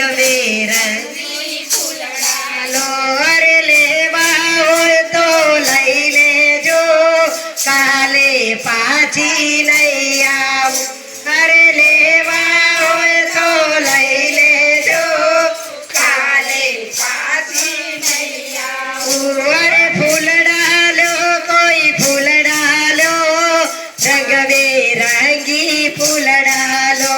રંગબેરંગી ફૂલડાલો અરે લેવા હોય તો લઈ લેજો કાલે પાછી નહીં આવું અરે લેવા હોય તો લઈ લેજો કાલે પાછી નહીં આવું અરે ફૂલડાલો કોઈ ફૂલડાલો રંગબેરંગી ફૂલડાલો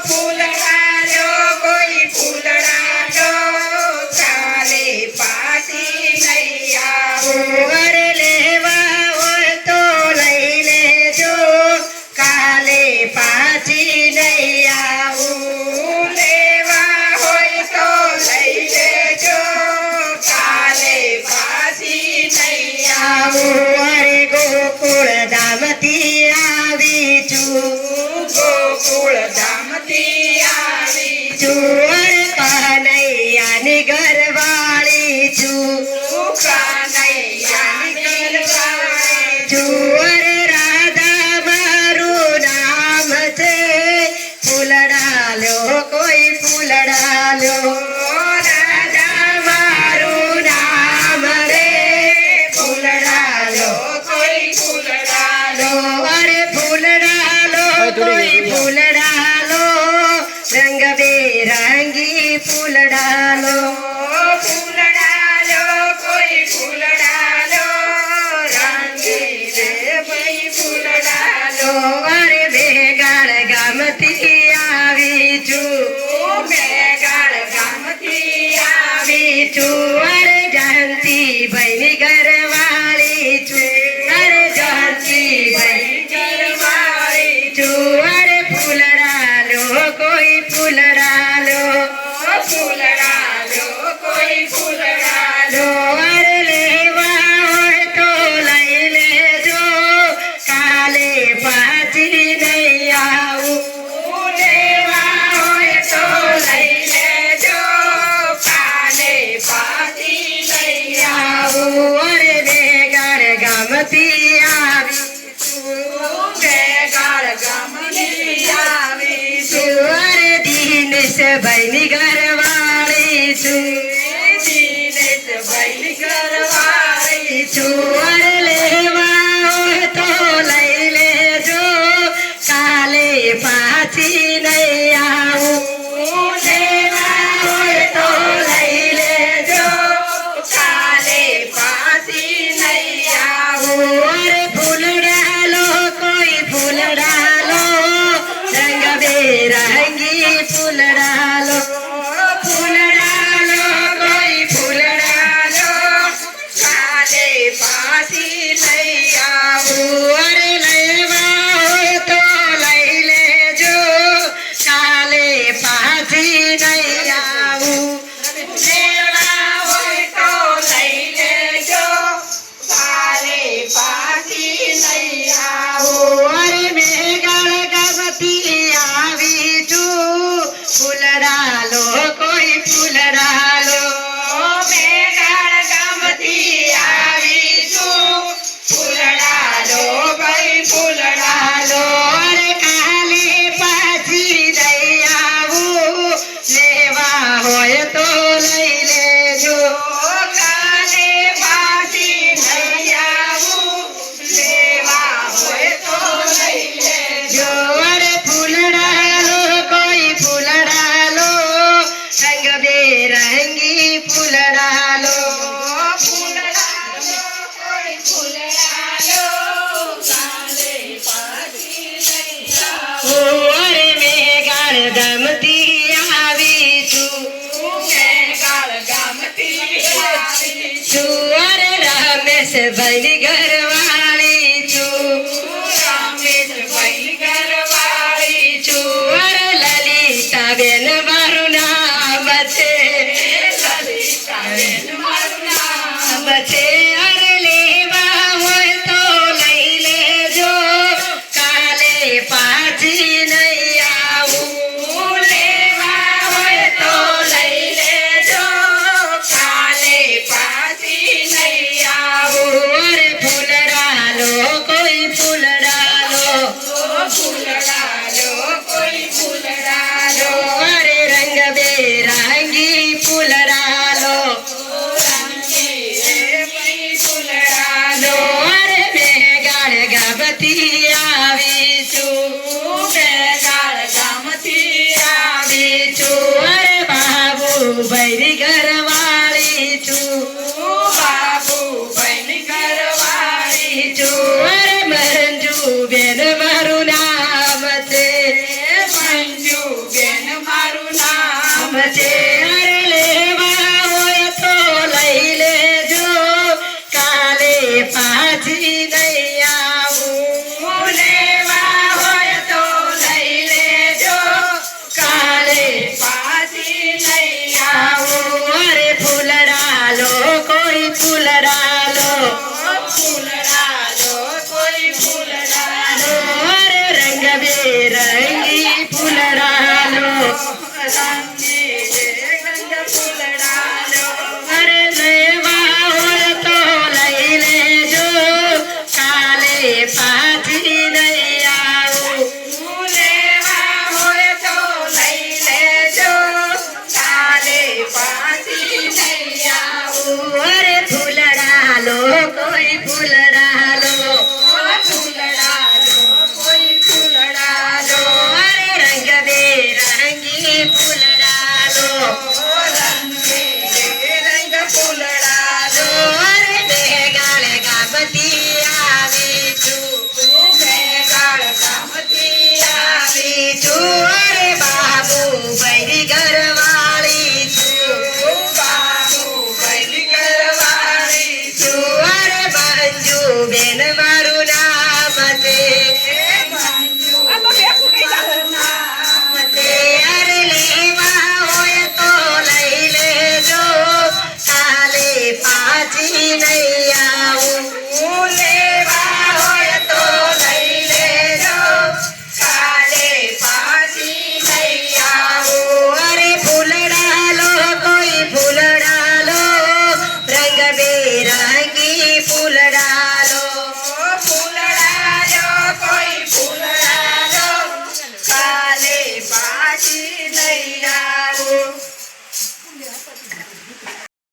ફૂલડાલો કોઈ ફૂલડાલો કાલે પાછી નહીં આવું અરે લેવા હોય તો લઈ લેજો કાલે પાછી નહીં આવું લેવા હોય તો લઈ લેજો કાલે પાછી નહીં આવું અરે ગોકુળ ધામથી આવી છું ગોકુળ ધામથી આવી છું અરે કનૈયાની ઘરવાળી છું કનૈયાની ઘરવાળી છું અરે રાધા મારું નામ છે ફૂલડાલો કોઈ ફૂલડાલો રાધા મારું નામ રે ફૂલડાલો કોઈ ફૂલડાલો અરે ફૂલડાલો કોઈ ફૂલડાલો રંગબેરંગી ફૂલડાલો ફૂલડાલો કોઈ ફૂલડાલો રંગીબેરંગી ફૂલડાલો અરે બેગાળ ગામથી આવી છું બેગાળ ગામથી આવી છું અરે જાનતી ભાઈની ઘરવાળી છું અરે જાનતી ભાઈની ઘરવાળી છું અરે ફૂલડાલો કોઈ ફૂલડાલો ફૂલડાલો કોઈ ફૂલડાલો અરે લેવા હોય તો લઈ લેજો કાલે પાછી નહીં આવું લેવા હોય તો લઈ લેજો કાલે પાછી નહીં આવું અરે બેગાળ ગામથી આવી છું બેગાળ ગામથી આવી છું અરે દિનેશભાઈની ઘરવાળી છું દિનેશભાઈની ઘરવાળી છું અરે લેવા હોય તો લઈ લેજો કાલે પાછી નહીં આવું લેવા હોય તો લઈ લેજો કાલે પાછી નહીં આવું અરે ફૂલડાલો કોઈ ફૂલડાલો રંગબેરંગી ફૂલડાલો ફૂલડાલો કોઈ ફૂલડાલો કાલે પાછી નહીં આવું અરે લેવા હોય તો લઈ લેજો કાલે પાછી નહીં આવું લેવા હોય તો લઈ લેજો કાલે પાછી નહીં આવું અરે મેઘાળ ગામથી આવી છું ફૂલડાલો કોઈ ફૂલડાલો મેઘાળ ગામથી આવી છું ફૂલડાલો કોઈ ફૂલડાલો અરે કાલે પાછી નહીં આવું લેવા હોય તો લઈ લેજો કાલે પાછી નહીં આવું લેવા હોય તો લઈ લેજો અરે ફૂલડાલો કોઈ ફૂલડાલો રંગબેરંગી ફૂલડાલો ફૂલડાલો કોઈ ફૂલડાલો કાલે પાછી નહીં આવું અરે મેઘાળ ગામથી આવી છું મેઘાળ ગામથી આવી છું અરે રમેશભાઈની ઘરવાળી છું રમેશભાઈની ઘરવાળી છું અરે લલિતાબેન મારું નામ છે લલિતાબેન મારું નામ છે અરે લેવા હોય તો લઈ લેજો કાલે પાછી નહીં આવું લેવા હોય તો લઈ લેજો કાલે પાછી નહીં આવું અરે ફૂલ સંગ